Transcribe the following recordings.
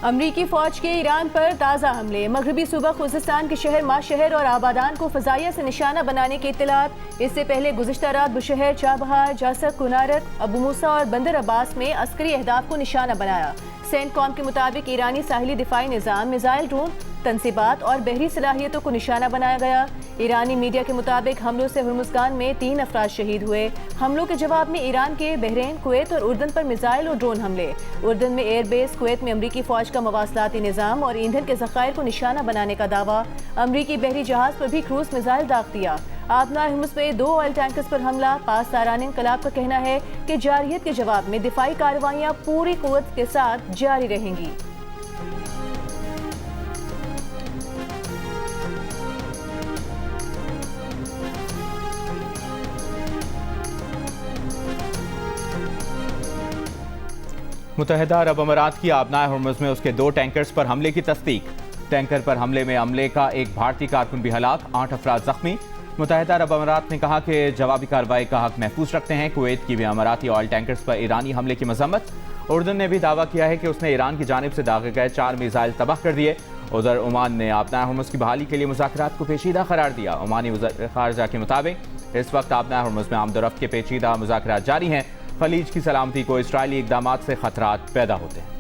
अमरीकी फौज के ईरान पर ताज़ा हमले। मगरबी सूबा खुज़िस्तान के शहर माशहर और आबादान को फ़ज़ाइया से निशाना बनाने की इत्तलात। इससे पहले गुज़िश्ता रात बुशहर, चाबहार, जासक, कुनारत, अबू मूसा और बंदर अब्बास में अस्करी अहदाफ को निशाना बनाया। सेंटकॉम के मुताबिक ईरानी साहिली दिफाई निज़ाम, मिज़ाइल, ड्रोन, तनसीबात और बहरी सलाहियतों को निशाना बनाया गया। ईरानी मीडिया के मुताबिक हमलों से हुर्मुज़गान में 3 अफराद शहीद हुए। हमलों के जवाब में ईरान के बहरीन, कुवैत और उर्दन पर मिसाइल और ड्रोन हमले। उर्दन में एयरबेस, कुवैत में अमरीकी फौज का मवासलाती निज़ाम और ईंधन के ज़खायर को निशाना बनाने का दावा। अमरीकी बहरी जहाज पर भी क्रूज मिसाइल दाग दिया। आबनार हुर्मुज़ में 2 ऑयल टैंकर्स पर हमला। पासदारान इनकलाब का कहना है कि जारहियत के जवाब में दिफाई कार्रवाइयाँ पूरी कुव्वत के साथ जारी रहेंगी। मुत्तहिदा अरब अमारात की आबनार हुर्मुज़ में उसके 2 टैंकर्स पर हमले की तस्दीक। टैंकर पर हमले में अमले का एक भारतीय कारकुन भी हलाक, 8 अफराद जख्मी। मुत्तहिदा अरब अमारात ने कहा कि जवाबी कार्रवाई का हक महफूज रखते हैं। कुवैत की भी अमाराती ऑयल टैंकर्स पर ईरानी हमले की मजम्मत। उर्दन ने भी दावा किया है कि उसने ईरान की जानिब से दागे गए 4 मिसाइल तबाह कर दिए। उधर ओमान ने आबनार हुर्मुज़ की बहाली के लिए मुज़ाकरात को पेचीदा करार दिया। ओमानी वज़ीर ख़ारिजा के मुताबिक इस वक्त आबनार हुर्मुज़ में आमदोरफ्त के पेचीदा मुज़ाकरात जारी हैं। खलीज की सलामती को इसराइली इक़दामात से खतरात पैदा होते हैं।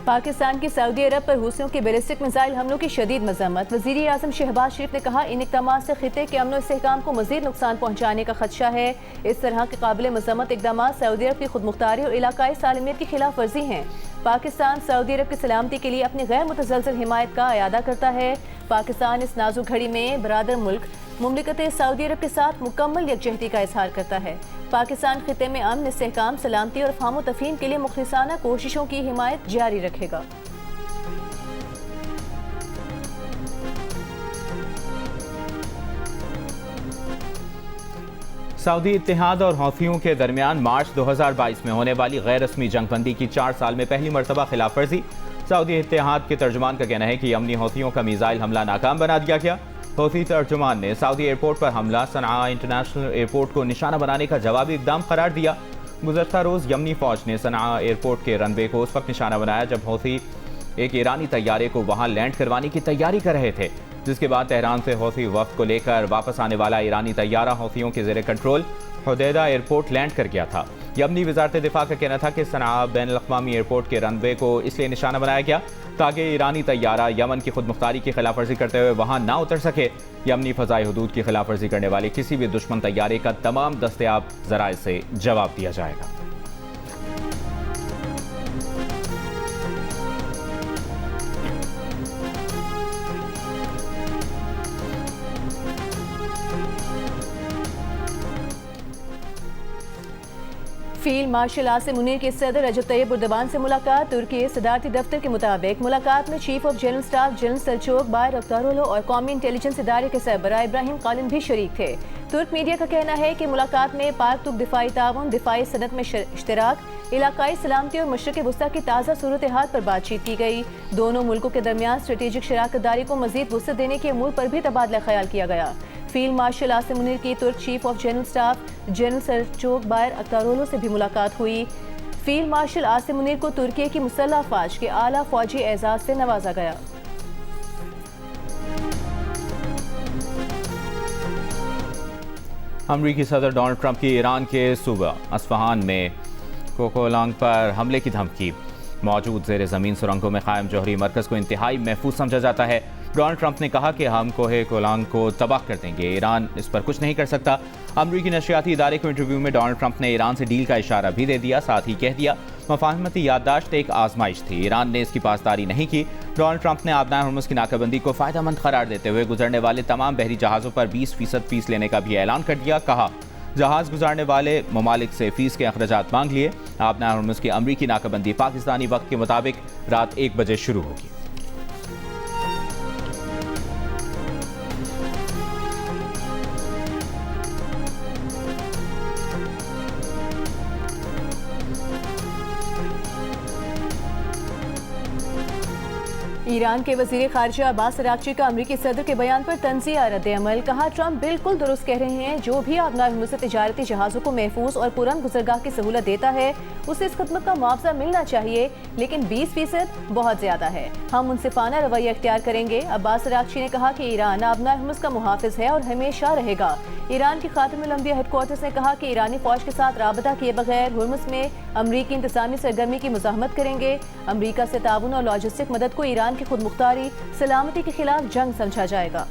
पाकिस्तान की सऊदी अरब पर हूसियों के बैलिस्टिक मिसाइल हमलों की शदीद मजम्मत। वज़ीर आज़म शहबाज शरीफ ने कहा, इन इक़दामात से खिते के अमन और इस्तेहकाम को मज़ीद नुकसान पहुँचाने का खदशा है। इस तरह के काबिल मजम्मत इक़दामात सऊदी अरब की खुदमुख्तारी और इलाकाई सालमियत की खिलाफ वर्जी हैं। पाकिस्तान सऊदी अरब की सलामती के लिए अपनी गैर मुतज़लज़ल हिमायत का अयादा करता है। पाकिस्तान इस नाजुक घड़ी में बरादर मुल्क मुमलिकत सऊदी अरब के साथ मुकम्मल यकजहती का इजहार करता है। पाकिस्तान खिते में अमन, इस्तेहकाम, सलामती और फाहम तफहीम के लिए मुखलिसाना कोशिशों की हिमायत जारी रखेगा। सऊदी इत्तेहाद और हौथियों के दरमियान मार्च 2022 में होने वाली गैर रस्मी जंगबंदी की 4 साल में पहली मरतबा खिलाफ वर्जी। सऊदी इत्तेहाद के तर्जुमान का कहना है कि यमनी हौथियों का मिसाइल हमला नाकाम बना दिया गया। हौथी तर्जुमान ने सऊदी एयरपोर्ट पर हमला सनआ इंटरनेशनल एयरपोर्ट को निशाना बनाने का जवाबी इक़दाम करार दिया। गुज़श्ता रोज़ यमनी फ़ौज ने सनआ एयरपोर्ट के रनवे को उस वक्त निशाना बनाया जब हौथी एक ईरानी तैयारे को वहाँ लैंड करवाने की तैयारी कर रहे थे, जिसके बाद तेहरान से हौथी वफ़द को लेकर वापस आने वाला ईरानी तैयारा हौथियों के ज़ेरे कंट्रोल हुदैदा एयरपोर्ट लैंड कर गया था। यमनी वज़ारत दिफा का कहना था कि सनआ बैनुल-अक़वामी एयरपोर्ट के रनवे को इसलिए निशाना बनाया गया ताकि ईरानी तैयारा यमन की खुद मुख्तारी की खिलाफ वर्जी करते हुए वहाँ ना उतर सके। यमनी फ़ज़ाई हदूद की खिलाफ वर्जी करने वाले किसी भी दुश्मन तैयारे का तमाम दस्तयाब ज़राए से जवाब दिया जाएगा। फील्ड मार्शल आसिम मुनीर के सदर रजब तैयब उर्दवान से मुलाकात। तुर्की सदारती दफ्तर के मुताबिक मुलाकात में chief of general staff general Selcuk Bayraktaroglu और कौमी इंटेलिजेंस इदारे के सरबराह इब्राहिम कालिन भी शरीक थे। तुर्क मीडिया का कहना है कि मुलाकात में पाक तुर्क दिफाई ताउन, दिफाई सनत में इश्तराक, इलाकाई सलामती और मशरक़ वस्ता की ताज़ा सूरत हाल पर बातचीत की गई। दोनों मुल्कों के दरमियान स्ट्रेटेजिक शराकत दारी को मजीद वुसअत देने के अमूर पर भी तबादला ख्याल किया गया। फील्ड मार्शल आसिम मुनीर की तुर्क chief of general staff general Selcuk Bayraktaroglu से भी मुलाकात हुई। फील्ड मार्शल आसिम मुनीर को तुर्की की मुसल्लह फ़ौज के आला फ़ौजी एजाज़ से नवाजा गया। अमरीकी सदर डोनाल्ड ट्रंप की ईरान के सूबा अस्फहान में कोकोलांग पर हमले की धमकी। मौजूद ज़ेर ज़मीन सुरंगों में कायम जौहरी मरकज़ को इंतहाई महफूज समझा जाता है। डोनाल्ड ट्रंप ने कहा कि हम कोहे कोलांग को तबाह कर देंगे, ईरान इस पर कुछ नहीं कर सकता। अमरीकी नशरियाती इदारे को इंटरव्यू में डोनाल्ड ट्रंप ने ईरान से डील का इशारा भी दे दिया, साथ ही कह दिया मफाहमती याददाश्त एक आजमाइश थी, ईरान ने इसकी पासदारी नहीं की। डोनाल्ड ट्रंप ने आबनार हुर्मुज़ की नाकाबंदी को फ़ायदेमंद करार देते हुए गुजरने वाले तमाम बहरी जहाज़ों पर 20% फ़ीस लेने का भी ऐलान कर दिया। कहा, जहाज़ गुजारने वाले ममालिक से फ़ीस के अखराजात मांग लिए। आबनार हुर्मुज़ की अमरीकी नाकाबंदी पाकिस्तानी वक्त के मुताबिक रात 1 बजे शुरू होगी। ईरान ईरान के वजीर खारजा अब्बास अरागची का अमरीकी सदर के बयान पर तंज़िया रद्द-ए-अमल। कहा, ट्रंप बिल्कुल दुरुस्त कह रहे हैं, जो भी आबनार हुर्मुज़ से तिजारती जहाज़ों को महफूज और पुरअमन गुज़रगाह की सहूलत देता है उसे इस खदमत का मुआवजा मिलना चाहिए, लेकिन 20% बहुत ज्यादा है। हम मुनसिफाना रवैया इख्तियार करेंगे। अब्बास अरागची ने कहा कि ईरान आबनार हुर्मुज़ का मुहाफिज है और हमेशा रहेगा। ईरान की खातिमुल अंबिया हेडक्वार्टर्स ने कहा कि ईरानी फौज के साथ राबता किए बगैर हुर्मुज़ में अमरीकी इंतजामी सरगर्मी की मुज़ाहमत करेंगे। अमरीका से ताउन और लॉजिस्टिक मदद को ईरान की खुद मुख्तारी सलामती के खिलाफ जंग समझा जाएगा।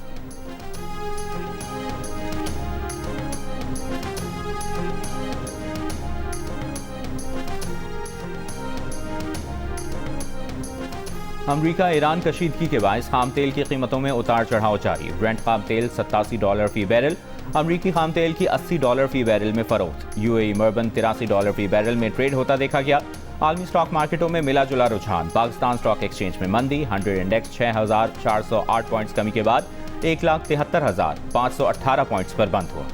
अमरीका ईरान कशीदगी के बायस खाम तेल की कीमतों में उतार चढ़ाव जारी। ब्रेंट खाम तेल $87 फी बैरल, अमरीकी खाम तेल की $80 फी बैरल में फरोख्त। यूएई मर्बन $83 फी बैरल में ट्रेड होता देखा गया। आलमी स्टॉक मार्केटों में मिला जुला रुझान। पाकिस्तान स्टॉक एक्सचेंज में मंदी, 100 इंडेक्स 6,408 पॉइंट्स कमी के बाद 1,73,518 पॉइंट्स पर बंद हुआ।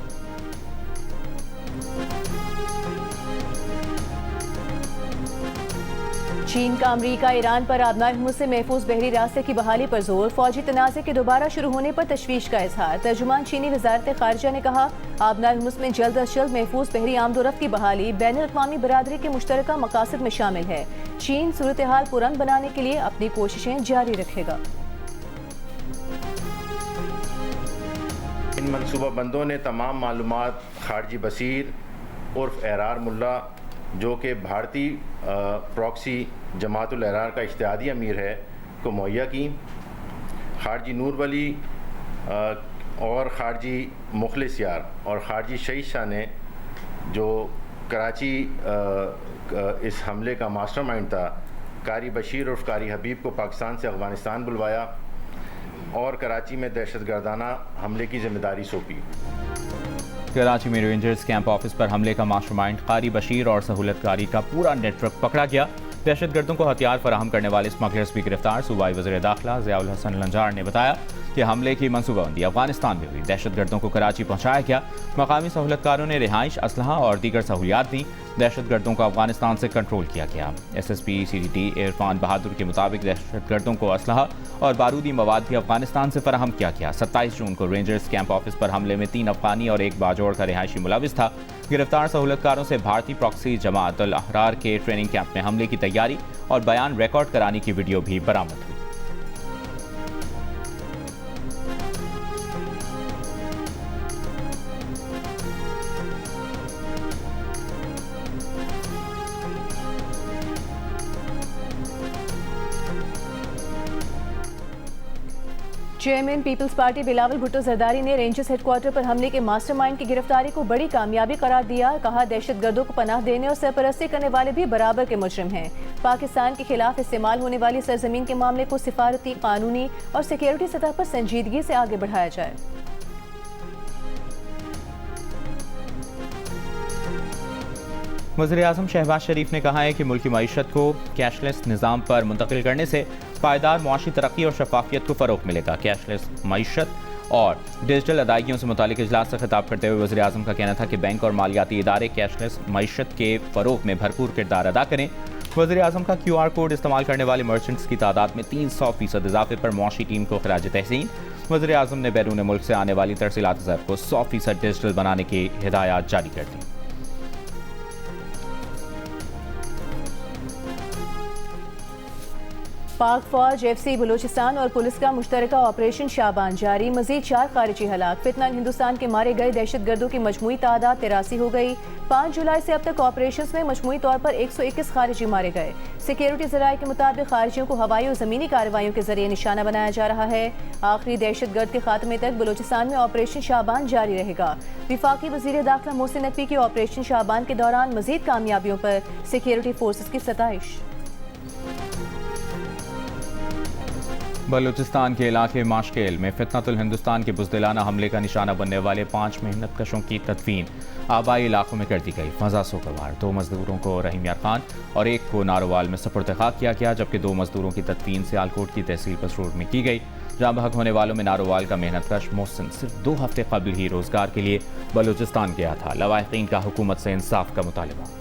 चीन का अमरीका ईरान पर आबनार हुर्मुज़ से महफूज बहरी रास्ते की बहाली पर जोर। फौजी तनाज़े के दोबारा शुरू होने पर तशवीश का इजहार। तर्जुमान चीनी वजारत खारजा ने कहा, आबनार हुर्मुज़ में जल्द अज जल्द महफूज बहरी आमदोरफ्त की बहाली बैनुल-अक़वामी बरादरी के मुश्तरका मकासद में शामिल है। चीन सूरत हाल पुरअमन बनाने के लिए अपनी कोशिशें जारी रखेगा। इन मनसूबाबंदों ने तमाम मालूमात खारजी बसीर उर्फ एहरार मुल्ला, जो कि भारतीय प्रॉक्सी जमातुल एहरार का इज्तिहादी अमीर है, को मुहैया की। खारजी नूर वली और खारजी मुखलिस यार और खारजी शहीद शाह ने, जो कराची इस हमले का मास्टरमाइंड था, कारी बशीर उर्फ कारी हबीब को पाकिस्तान से अफ़गानिस्तान बुलवाया और कराची में दहशतगर्दाना हमले की जिम्मेदारी सौंपी। कराची में रेंजर्स कैंप ऑफिस पर हमले का मास्टरमाइंड कारी बशीर और सहूलतकारी का पूरा नेटवर्क पकड़ा गया। दहशतगर्दों को हथियार फराहम करने वाले स्मगलर्स भी गिरफ्तार। सूबाई वज़ीर दाखिला ज़ियाउल हसन लंजार ने बताया कि हमले की मनसूबाबंदी अफगानिस्तान में हुई। दहशतगर्दों को कराची पहुंचाया गया। मकामी सहूलतकारों ने रिहाइश, असलहा और दीगर सहूलियात दी। दहशतगर्दों को अफगानिस्तान से कंट्रोल किया गया। SSP CDT इरफान बहादुर के मुताबिक दहशतगर्दों को असलहा और बारूदी मवाद भी अफगानिस्तान से फराहम किया गया। 27 जून को रेंजर्स कैंप ऑफिस पर हमले में 3 अफगानी और 1 बाजोड़ का रिहायशी मुलविस था। गिरफ्तार सहूलतकारों से भारतीय प्रॉक्सी जमाअतुल अहरार के ट्रेनिंग कैंप में हमले की तैयारी और बयान रिकॉर्ड कराने की वीडियो भी बरामद हुई। चेयरमैन पीपल्स पार्टी बिलावल भुट्टो जरदारी ने रेंजर्स हेडक्वार्टर पर हमले के मास्टरमाइंड की गिरफ्तारी को बड़ी कामयाबी करार दिया। कहा, दहशतगर्दों को पनाह देने और सरपरस्ती करने वाले भी बराबर के मुजरिम हैं। पाकिस्तान के खिलाफ इस्तेमाल होने वाली सरजमीन के मामले को सिफारती, कानूनी और सिक्योरिटी सतह पर संजीदगी से आगे बढ़ाया जाए। वज़ीर-ए-आज़म शहबाज शरीफ ने कहा है कि मुल्की मईशत को कैशलेस निज़ाम पर मुंतकिल करने से पायदार मुआशी तरक्की और शफाफियत को फ़रोग़ मिलेगा। कैशलेस मईशत और डिजिटल अदायगियों से मुतालिक इजलास से खिताब करते हुए वज़ीर-ए-आज़म का कहना था कि बैंक और मालियाती इदारे कैशलेस मईशत के फ़रोग़ में भरपूर किरदार अदा करें। वज़ीर-ए-आज़म का QR कोड इस्तेमाल करने वाले मर्चेंट्स की तादाद में 300% इजाफे पर मुआशी टीम को खिराज तहसीन। वज़ीर-ए-आज़म ने बैरून मुल्क से आने वाली तरसीलात ज़र को 100% डिजिटल बनाने की हिदायत जारी कर दी। पाक फौज, FC बलूचिस्तान और पुलिस का मुश्तरका ऑपरेशन शाबान जारी। मजीद 4 खारिजी हलाक। फितनल हिंदुस्तान के मारे गए दहशतगर्दों की मजमूई तादाद 83 हो गई। 5 जुलाई से अब तक ऑपरेशन में मजमूई तौर पर 121 खारिजी मारे गए। सिक्योरिटी ज़राए के मुताबिक खारिजियों को हवाई और ज़मीनी कार्रवाइयों के जरिए निशाना बनाया जा रहा है। आखिरी दहशतगर्द के खात्मे तक बलूचिस्तान में ऑपरेशन शाबान जारी रहेगा। विफाकी वज़ीर दाखिला मोहसिन नकवी की ऑपरेशन शाबान के दौरान मजीद कामयाबियों पर सिक्योरिटी फोर्सेस की सताइश। बलूचिस्तान के इलाके माशकेल में फितनतुल हिंदुस्तान के बुज़दिलाना हमले का निशाना बनने वाले 5 मेहनत कशों की तदफीन आबाई इलाकों में कर दी गई। फजा सोगवार 2 मजदूरों को रहीम यार खान और 1 को नारोवाल में सुपुर्द खाक किया गया, जबकि 2 मजदूरों की तदफीन सियालकोट की तहसील पसरूर में की गई। जहाँ बहक होने वालों में नारोवाल का मेहनत कश मोहसिन सिर्फ 2 हफ्ते कबल ही रोजगार के लिए बलूचिस्तान गया था। लवाहिकीन का हुकूमत से इंसाफ का मुतालबा।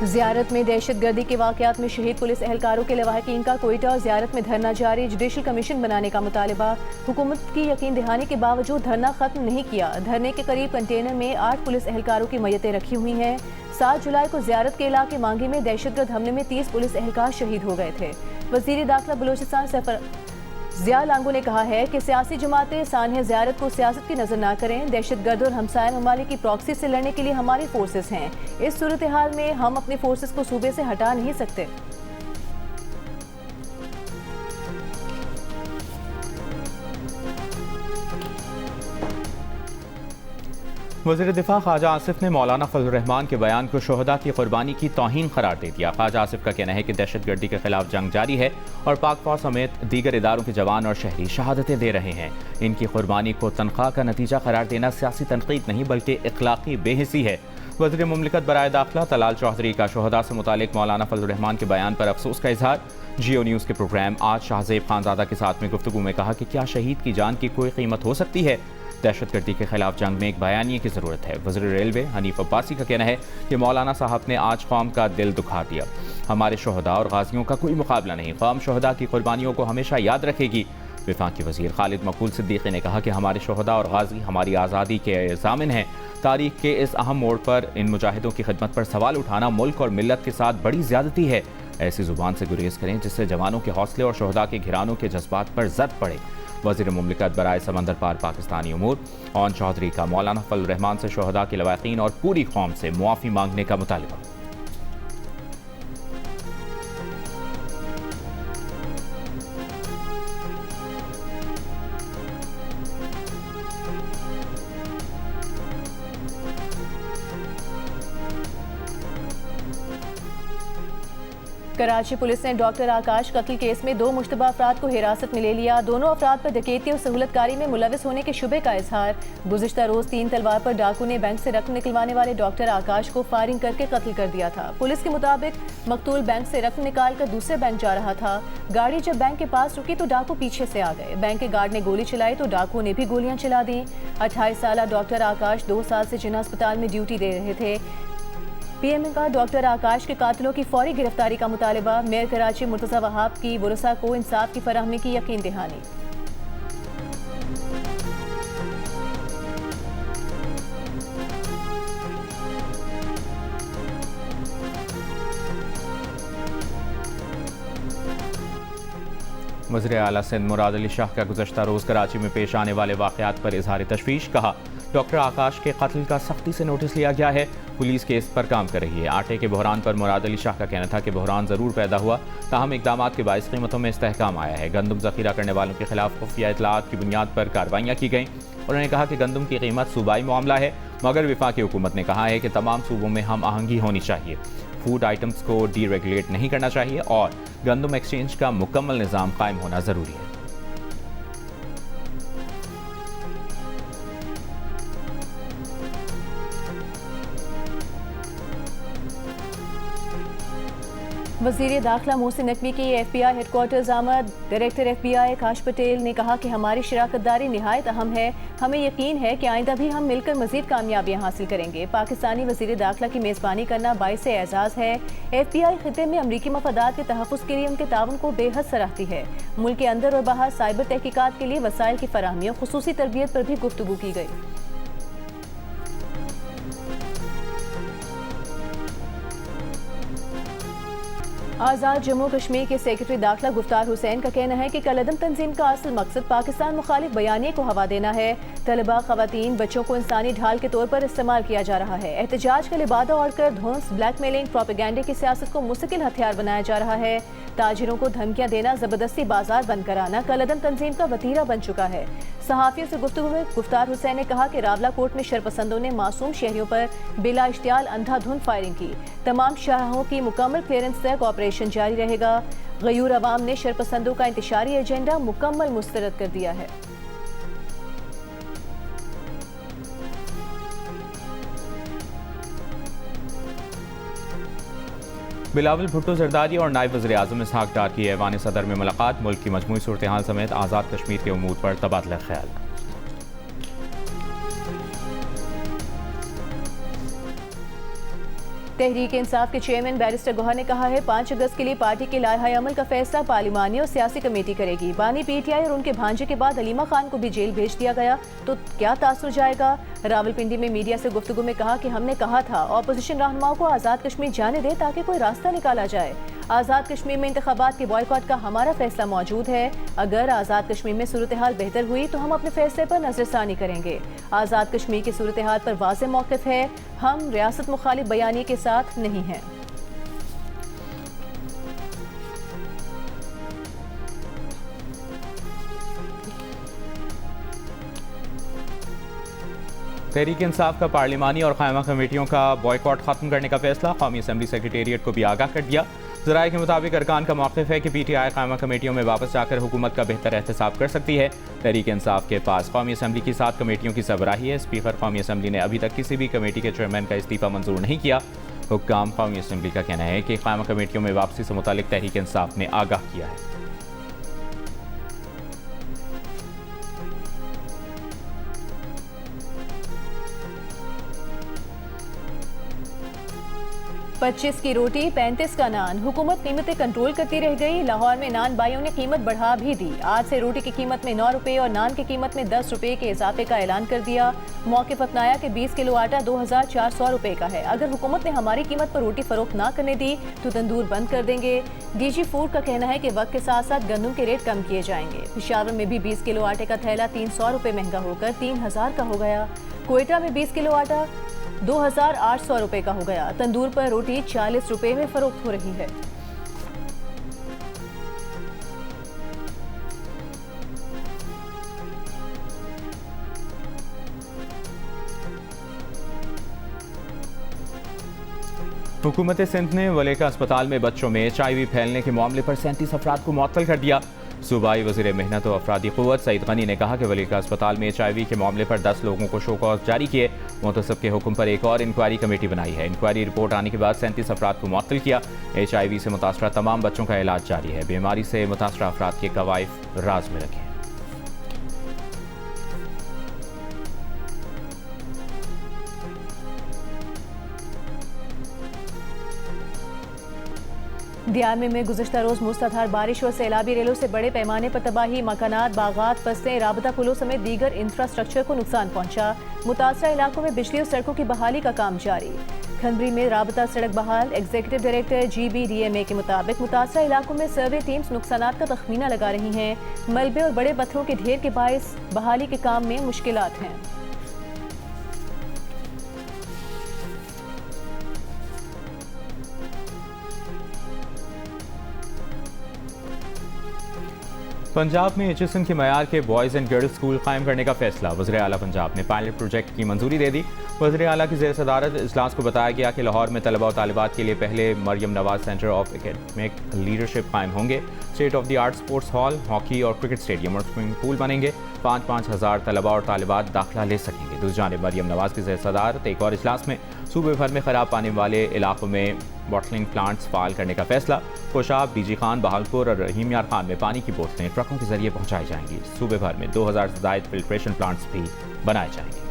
ज़ियारत में दहशतगर्दी के वाक़यात में शहीद पुलिस एहलकारों के लवाहिकीन का कोयटा और ज़ियारत में धरना जारी। जुडिशल कमीशन बनाने का मुतालबा। हुकूमत की यकीन दहानी के बावजूद धरना खत्म नहीं किया। धरने के करीब कंटेनर में 8 पुलिस एहलकारों की मैयतें रखी हुई हैं। 7 जुलाई को ज़ियारत के इलाके मांगी में दहशतगर्द हमले में 30 पुलिस एहलकार शहीद हो गए थे। वज़ीर दाखिला बलूचिस्तान सफर ज़िया लांगो ने कहा है कि सियासी जमातें सानह ज़ियारत को सियासत की नज़र ना करें। दहशतगर्द और हमसाया ममालिक की प्रॉक्सी से लड़ने के लिए हमारी फोर्सेस हैं। इस सूरत हाल में हम अपने फोर्सेस को सूबे से हटा नहीं सकते। वज़ीर दिफा ख्वाजा आसिफ ने मौलाना फजल रहमान के बयान को शोहदा की कुर्बानी की तौहीन करार दे दिया। ख्वाजा आसिफ का कहना है कि दहशतगर्दी के खिलाफ जंग जारी है और पाक फौज समेत दीगर इदारों के जवान और शहरी शहादतें दे रहे हैं। इनकी कुर्बानी को तनख्वाह का नतीजा करार देना सियासी तनकीद नहीं बल्कि इखलाकी बेहिसी है। वज़ीर मुमलिकत बराए दाखिला तलाल चौधरी का शोहदा से मुतालिक मौलाना फजल रहमान के बयान पर अफसोस का इजहार। जियो न्यूज़ के प्रोग्राम आज शाहज़ेब खानज़ादा के साथ में गुफ्तगू में कहा कि क्या शहीद की जान की कोई कीमत हो सकती है। दहशतगर्दी के खिलाफ जंग में एक बयानिए की ज़रूरत है। वज़ीर रेलवे हनीफ अब्बासी का कहना है कि मौलाना साहब ने आज कौम का दिल दुखा दिया। हमारे शोहदा और गाजियों का कोई मुकाबला नहीं। कौम शोहदा की कुर्बानियों को हमेशा याद रखेगी। वफाकी वज़ीर खालिद मकबूल सिद्दीकी ने कहा कि हमारे शोहदा और गाजी हमारी आज़ादी के ज़ामिन हैं। तारीख के इस अहम मोड़ पर इन मुजाहिदों की खिदमत पर सवाल उठाना मुल्क और मिल्लत के साथ बड़ी ज़्यादती है। ऐसी ज़ुबान से गुरेज करें जिससे जवानों के हौसले और शोहदा के घरानों के जज्बात पर ज़द पड़े। वज़ीर मुमलिकत बराए समंदर पार पाकिस्तानी उमूर ओन चौधरी का मौलाना फजल रहमान से शोहदा के लवाकीन और पूरी कौम से मुआफ़ी मांगने का मुतालबा। कराची पुलिस ने डॉक्टर आकाश कत्ल केस में 2 मुश्तबा अफराद को हिरासत में ले लिया। दोनों अफराद पर डकैती और सहूलतकारी में मुलविस होने के शुबे का इजहार। गुज़िश्ता रोज 3 तलवार पर डाकू ने बैंक से रकम निकलवाने वाले डॉक्टर आकाश को फायरिंग करके कत्ल कर दिया था। पुलिस के मुताबिक मकतूल बैंक से रकम निकाल कर दूसरे बैंक जा रहा था। गाड़ी जब बैंक के पास रुकी तो डाकू पीछे से आ गए। बैंक के गार्ड ने गोली चलाई तो डाकू ने भी गोलियां चला दी। 28 साल डॉक्टर आकाश 2 साल से जिन्ना अस्पताल में ड्यूटी दे रहे थे। पीएम का डॉक्टर आकाश के कातिलों की फौरी गिरफ्तारी का मुतालबा। मेयर कराची मुर्तज़ा वहाब की वरसा को इंसाफ की फराहमी की यकीन दहानी। वज़ीर आला सिंध मुराद अली शाह का गुज़श्ता रोज़ कराची में पेश आने वाले वाक़यात पर इजहार तशवीश। कहा डॉक्टर आकाश के कत्ल का सख्ती से नोटिस लिया गया है। पुलिस केस पर काम कर रही है। आटे के बहरान पर मुराद अली शाह का कहना था कि बहरान ज़रूर पैदा हुआ, ताहम इक़दामात के बाइस कीमतों में इस्तेहकाम आया है। गंदम ज़ख़ीरा करने वालों के खिलाफ खुफिया इतलात की बुनियाद पर कार्रवाइयाँ की गईं। उन्होंने कहा कि गंदम की कीमत सूबाई मामला है, मगर वफाकी हुकूमत ने कहा है कि तमाम सूबों में हम आहंगी होनी चाहिए। फूड आइटम्स को डीरेगुलेट नहीं करना चाहिए और गंदम एक्सचेंज का मुकम्मल निज़ाम कायम होना ज़रूरी है। वज़ीर दाखिला मोहसिन नकवी की FBI हेडक्वार्टर्स आमद। डायरेक्टर FBI काश पटेल ने कहा कि हमारी शराकतदारी निहायत अहम है। हमें यकीन है कि आइंदा भी हम मिलकर मज़ीद कामयाबियाँ हासिल करेंगे। पाकिस्तानी वज़ीर दाखिला की मेज़बानी करना बाइस एजाज़ है। FBI खिते में अमरीकी मफादात के तहफ़्फ़ुज़ के लिए उनके ताउन को बेहद सराहती है। मुल्क के अंदर और बाहर साइबर तहकीकात के लिए वसाइल की फराहमी और खुसूसी तरबियत पर भी गुफ्तगू की गई। आज़ाद जम्मू कश्मीर के सेक्रेटरी दाखिला गुफ्तार हुसैन का कहना है कि कलअदम तंजीम का असल मकसद पाकिस्तान मुखालिफ बयानिए को हवा देना है। तलबा, खवातीन, बच्चों को इंसानी ढाल के तौर पर इस्तेमाल किया जा रहा है। एहतजाज का लिबादा ओढ़कर धौंस, ब्लैकमेलिंग, प्रोपेगेंडे की सियासत को मुस्तकिल हथियार बनाया जा रहा है। ताजिरों को धमकियां देना, जबरदस्ती बाजार बंद कराना कलअदम तंजीम का वतीरा बन चुका है। सहाफ़ियों से गुफ्तगू में गुफ्तार हुसैन ने कहा कि रावलाकोट में शरपसंदों ने मासूम शहरियों पर बिला इश्तियाल अंधाधुंध फायरिंग की। तमाम शाहराहों की मुकम्मल क्लियरेंस तक ऑपरेशन जारी रहेगा। गयूर अवाम ने शरपसंदों का इंतशारी एजेंडा मुकम्मल मुस्तरद कर दिया है। बिलावल भुट्टो जरदारी और नायब वज़ीर आज़म इसहाक डार की ऐवान सदर में मुलाकात। मुल्क की मजमूई सूरत हाल समेत आज़ाद कश्मीर के उमूर पर तबादला ख्याल। तहरीक इंसाफ के चेयरमैन बैरिस्टर गौहर ने कहा है 5 अगस्त के लिए पार्टी के लाहे अमल का फैसला पार्लिमानी और सियासी कमेटी करेगी। बानी पीटीआई और उनके भांजे के बाद अलीमा खान को भी जेल भेज दिया गया तो क्या तासुर जाएगा। रावलपिंडी में मीडिया से गुफ्तगू में कहा कि हमने कहा था ऑपोजिशन रहनुमाओं को आज़ाद कश्मीर जाने दे ताकि कोई रास्ता निकाला जाए। आज़ाद कश्मीर में इंतखाबात के बॉयकॉट का हमारा फैसला मौजूद है। अगर आज़ाद कश्मीर में सूरत हाल बेहतर हुई तो हम अपने फैसले पर नजरसानी करेंगे। आज़ाद कश्मीर की सूरत हाल पर वाज़ेह मौक़िफ़ है, हम रियासत मुखालिफ बयानी के साथ नहीं हैं। तहरीक इंसाफ का पार्लिमानी और क़ायमा कमेटियों का बॉयकॉट खत्म करने का फैसला कौमी असम्बली सेक्रेटेरिएट को भी आगाह कर दिया। ज़राए के मुताबिक अरकान का मौक़िफ़ है कि पीटीआई क़ायमा कमेटियों में वापस जाकर हुकूमत का बेहतर एहतसाब कर सकती है। तहरीक इंसाफ के पास कौमी असम्बली की 7 कमेटियों की सरबराही है। स्पीकर कौमी असम्बली ने अभी तक किसी भी कमेटी के चेयरमैन का इस्तीफ़ा मंजूर नहीं किया। हुक्काम कौमी असम्बली का कहना है कि क़ायमा कमेटियों में वापसी से मुतालिक तहरीक इंसाफ ने आगाह किया है। पच्चीस की रोटी 35 का नान, हुकूमत कीमतें कंट्रोल करती रह गई। लाहौर में नान बाइयों ने कीमत बढ़ा भी दी। आज से रोटी की कीमत में 9 रुपये और नान की कीमत में 10 रुपये के इजाफे का ऐलान कर दिया। मौक़िफ़ अपनाया कि 20 किलो आटा 2400 रुपये का है। अगर हुकूमत ने हमारी कीमत पर रोटी फरोख्त ना करने दी तो तंदूर बंद कर देंगे। डीजी फूड का कहना है कि वक्त के साथ साथ गंदम के रेट कम किए जाएंगे। पेशावर में भी 20 किलो आटे का थैला 300 रुपये महंगा होकर 3000 का हो गया। कोयटा में 20 किलो आटा 2800 रुपये का हो गया। तंदूर पर रोटी 40 रुपये में फरोख्त हो रही है। हुकूमत सिंध ने वलेका अस्पताल में बच्चों में HIV फैलने के मामले पर 37 अफराद को मुअत्तल कर दिया। सूबाई वज़ीर मेहनत और अफरादी क़ुव्वत सईद गनी ने कहा कि वलीका अस्पताल में HIV के मामले पर 10 लोगों को शो कॉज जारी किए। मुतसब के हुक्म पर एक और इंक्वायरी कमेटी बनाई है। इंक्वायरी रिपोर्ट आने के बाद 37 अफराद को मुअत्तल किया। HIV से मुतासरा तमाम बच्चों का इलाज जारी है। बीमारी से मुतासरा अफराद के कवाइफ राज में रखे। दियामे में गुज़िश्ता रोज़ मूसलाधार बारिश और सैलाबी रेलों से बड़े पैमाने पर तबाही, मकानात, बागात, फसलें, राबता पुलों समेत दीगर इंफ्रास्ट्रक्चर को नुकसान पहुंचा। मुतासरा इलाकों में बिजली और सड़कों की बहाली का काम जारी। खंबरी में राबता सड़क बहाल। एग्जीक्यूटिव डायरेक्टर GBDMA के मुताबिक मुतासरा इलाकों में सर्वे टीम्स नुकसानात का तखमीना लगा रही हैं। मलबे और बड़े पत्थरों के ढेर के बायस बहाली के काम में मुश्किलात हैं। पंजाब में HSN के मयार के बॉयज़ एंड गर्ल्स स्कूल कायम करने का फैसला। वज़ीर आला पंजाब ने पायलट प्रोजेक्ट की मंजूरी दे दी। वज़ीर आला की ज़ेर सदारत इजलास को बताया गया कि लाहौर में तलबा और तालिबात के लिए पहले Maryam Nawaz centre of academic leadership कायम होंगे। State of the art sports hall, hockey और क्रिकेट स्टेडियम और स्विमिंग पूल बनेंगे। 5-5 हज़ार तलबा और तालिबात दाखिला ले सकेंगे। दूसरी जानिब मरियम नवाज की ज़ेर सदारत एक और इजलास में सूबे भर में ख़राब पानी वाले इलाकों में बॉटलिंग प्लांट्स फाल करने का फैसला। कोशाब, DG खान, बहालपुर और रहीम यार खान में पानी की बोतलें ट्रकों के जरिए पहुंचाई जाएंगी। सूबे भर में 2000 से ज़ायद फिल्ट्रेशन प्लांट्स भी बनाए जाएंगे।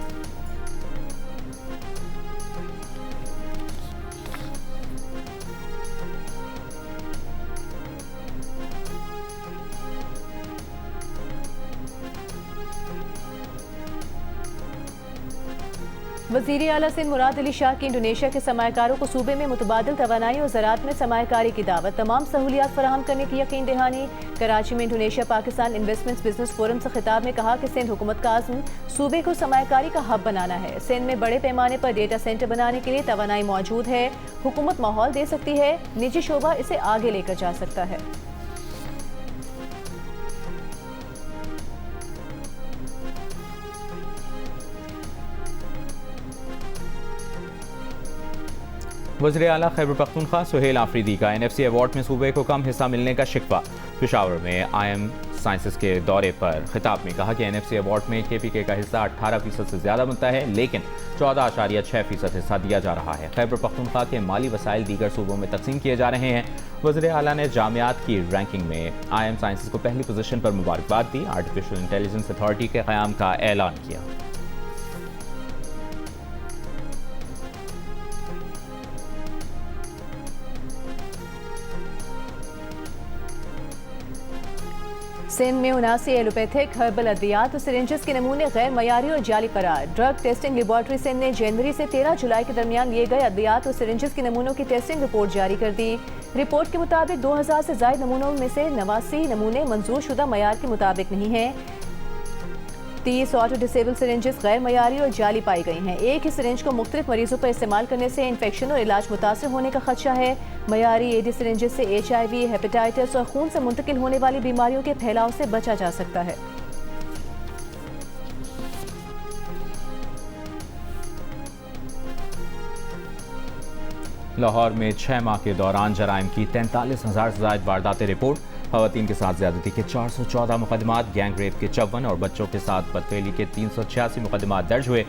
वज़ीर आला सिंध मुराद अली शाह की इंडोनेशिया के सरमायाकारों को सूबे में मुतबादिल तवानाई और ज़राअत में सरमायाकारी की दावत। तमाम सहूलियात फराहम करने की यकीन दहानी। कराची में Indonesia Pakistan investments business forum से खिताब में कहा कि सिंध हुकूमत का आज़म सूबे को सरमायाकारी का हब बनाना है। सिंध में बड़े पैमाने पर डेटा सेंटर बनाने के लिए तवानाई मौजूद है। हुकूमत माहौल दे सकती है, निजी शोबा इसे आगे लेकर जा सकता है। वज़ीर आला खैबर पख्तूनख्वा सुहेल आफरीदी का NFC अवार्ड में सूबे को कम हिस्सा मिलने का शिकवा। पेशावर में IM साइंसेस के दौरे पर खिताब में कहा कि NFC अवार्ड में KPK का हिस्सा 18% से ज़्यादा मिलता है, लेकिन 14.6% हिस्सा दिया जा रहा है। खैबर पख्तूनख्वा के माली वसाइल दीगर सूबों में तकसीम किए जा रहे हैं। वज़ीर आला ने जामियात की रैंकिंग में IM साइंसेस को पहली पोजीशन पर मुबारकबाद दी। आर्टिफिशियल इंटेलिजेंस अथॉरिटी के क़याम का ऐलान किया। सिंध में 79 एलोपैथिक हर्बल अद्वियात और सिरिंजेस के नमूने गैर मयारी और जाली करार। ड्रग टेस्टिंग लेबॉर्ट्री सिंध ने जनवरी से 13 जुलाई के दरमियान लिए गए अद्वियात और सिरिंजेस के नमूनों की टेस्टिंग रिपोर्ट जारी कर दी। रिपोर्ट के मुताबिक 2000 से ज्यादा नमूनों में से 89 नमूने मंजूर शुदा मयार के मुताबिक नहीं हैं। 30 ऑटो डिसेबल सिरिंजेस गैर मयारी और जाली पाई गई हैं। एक ही सिरिंज को मुख्तलिफ मरीजों पर इस्तेमाल करने से इन्फेक्शन और इलाज मुतासर होने का खदशा है। मयारी एडी सिरिंजेस से HIV, हेपेटाइटिस और खून से मुंतकिल होने वाली बीमारियों के फैलाव से बचा जा सकता है। लाहौर में 6 माह के दौरान जराइम की 43,000 से ज्यादा वारदातें रिपोर्ट। खवातीन के साथ ज्यादती के 414 मुकदमात, गैंग रेप के 54 और बच्चों के साथ बदफेली के 386 मुकदमात दर्ज हुए।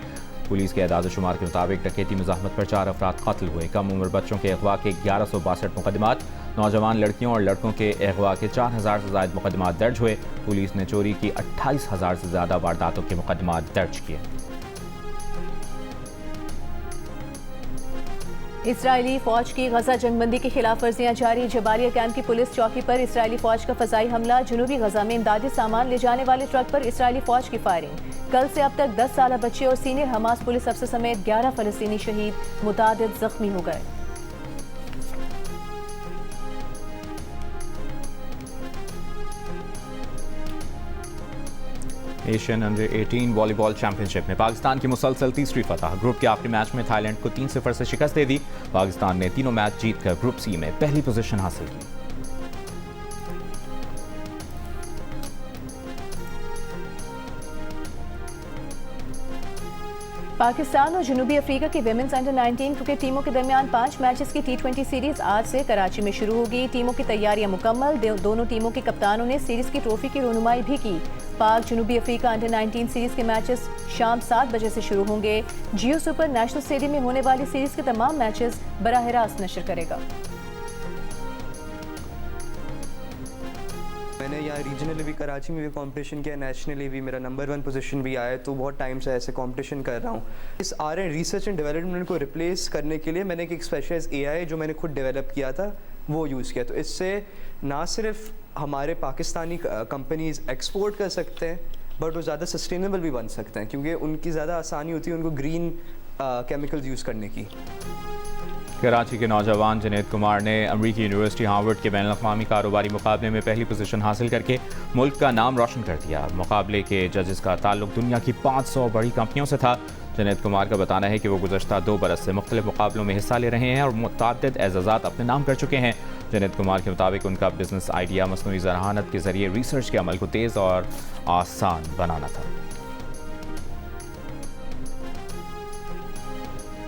पुलिस के एदाद शुमार के मुताबिक डकैती मुज़ाहमत पर 4 अफराद कत्ल हुए। कम उम्र बच्चों के अगवा के 1162 मुकदमात, नौजवान लड़कियों और लड़कों के अगवा के 4000 से ज्यादा मुकदमात दर्ज हुए। पुलिस ने चोरी की 28,000 से ज्यादा वारदातों के मुकदमात दर्ज किए। इसराइली फौज की गजा जंगबंदी की खिलाफ वर्जियां जारी। जबालिया कैंप की पुलिस चौकी पर इसराइली फौज का फजाई हमला। जनूबी गजा में इमदादी सामान ले जाने वाले ट्रक पर इसराइली फौज की फायरिंग। कल से अब तक 10 साल बच्चे और सीनियर हमास पुलिस अफसर समेत 11 फलस्तीनी शहीद, मुतादिद जख्मी हो गए। एशियन अंडर 18 वॉलीबॉल चैंपियनशिप में पाकिस्तान की मुसलसल तीसरी फतह। ग्रुप के आखिरी मैच में थाईलैंड को 3-0 से शिकस्त दे दी। पाकिस्तान ने तीनों मैच जीतकर ग्रुप सी में पहली पोजीशन हासिल की। पाकिस्तान और जनूबी अफ्रीका की विमेंस अंडर 19 क्रिकेट टीमों के दरमियान 5 मैचेस की T20 सीरीज आज से कराची में शुरू होगी। टीमों की तैयारियां मुकम्मल। दोनों टीमों के कप्तानों ने सीरीज की ट्रॉफी की रोनुमाई भी की। पाक जनूबी अफ्रीका अंडर 19 सीरीज के मैचेस शाम 7 बजे से शुरू होंगे। जियो सुपर नेशनल स्टेडियम में होने वाली सीरीज के तमाम मैचेस बराह रास्त नशर करेगा। मैंने यहाँ रीजनली भी कराची में भी कंपटीशन किया, नेशनली भी मेरा नंबर 1 पोजीशन भी आया। तो बहुत टाइम से ऐसे कंपटीशन कर रहा हूँ। इस रिसर्च एंड डेवलपमेंट को रिप्लेस करने के लिए मैंने एक स्पेशलाइज्ड AI जो मैंने खुद डेवलप किया था वो यूज़ किया। तो इससे ना सिर्फ हमारे पाकिस्तानी कंपनीज एक्सपोर्ट कर सकते हैं बट वो ज़्यादा सस्टेनेबल भी बन सकते हैं क्योंकि उनकी ज़्यादा आसानी होती है उनको ग्रीन केमिकल्स यूज़ करने की। कराची के नौजवान जुनैद कुमार ने अमरीकी यूनिवर्सिटी हार्वर्ड के बैनुल-अक़वामी कारोबारी मुकाबले में पहली पोजीशन हासिल करके मुल्क का नाम रोशन कर दिया। मुकाबले के जजेस का ताल्लुक दुनिया की 500 बड़ी कंपनियों से था। जुनैद कुमार का बताना है कि वो गुज़श्ता 2 बरस से मुख्तलिफ मुकाबलों में हिस्सा ले रहे हैं और मुतअद्दिद एज़ाज़ात अपने नाम कर चुके हैं। जुनैद कुमार के मुताबिक उनका बिजनेस आइडिया मसनूई ज़राअत के ज़रिए रिसर्च के अमल को तेज़ और आसान बनाना था।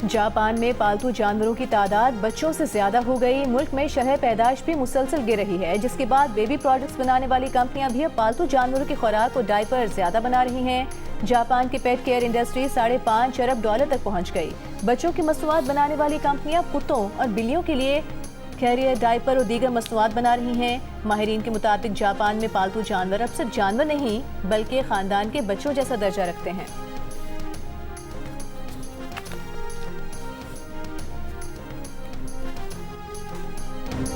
जापान में पालतू जानवरों की तादाद बच्चों से ज्यादा हो गई। मुल्क में शरह पैदाइश भी मुसलसल गिर रही है, जिसके बाद बेबी प्रोडक्ट्स बनाने वाली कंपनियां भी अब पालतू जानवरों की खुराक और डायपर ज्यादा बना रही हैं। जापान की पेट केयर इंडस्ट्री $5.5 अरब तक पहुंच गई। बच्चों की मसनूआत बनाने वाली कंपनियां कुत्तों और बिल्लियों के लिए कैरियर, डायपर और दीगर मसनूआत बना रही हैं। माहिरीन के मुताबिक जापान में पालतू जानवर अब सिर्फ जानवर नहीं बल्कि खानदान के बच्चों जैसा दर्जा रखते हैं।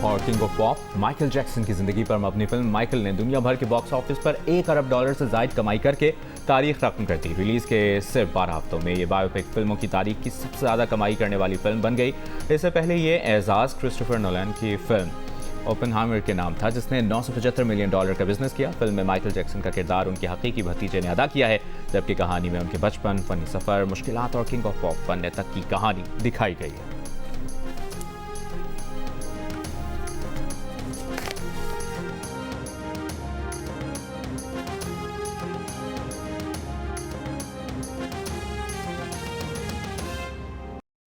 और king of pop Michael Jackson की जिंदगी पर मबनी फिल्म माइकल ने दुनिया भर के बॉक्स ऑफिस पर $1 अरब से ज़ायद कमाई करके तारीख रकम कर दी। रिलीज़ के सिर्फ 12 हफ्तों में ये बायोपिक फिल्मों की तारीख की सबसे ज़्यादा कमाई करने वाली फिल्म बन गई। इससे पहले ये एजाज़ क्रिस्टोफर नोलन की फिल्म ओपेनहाइमर के नाम था, जिसने $975 मिलियन का बिजनेस किया। फिल्म में माइकल जैक्सन का किरदार उनके हकीकी भतीजे ने अदा किया है, जबकि कहानी में उनके बचपन, फनी सफ़र, मुश्किलात और किंग ऑफ पॉप बनने तक की कहानी दिखाई गई है।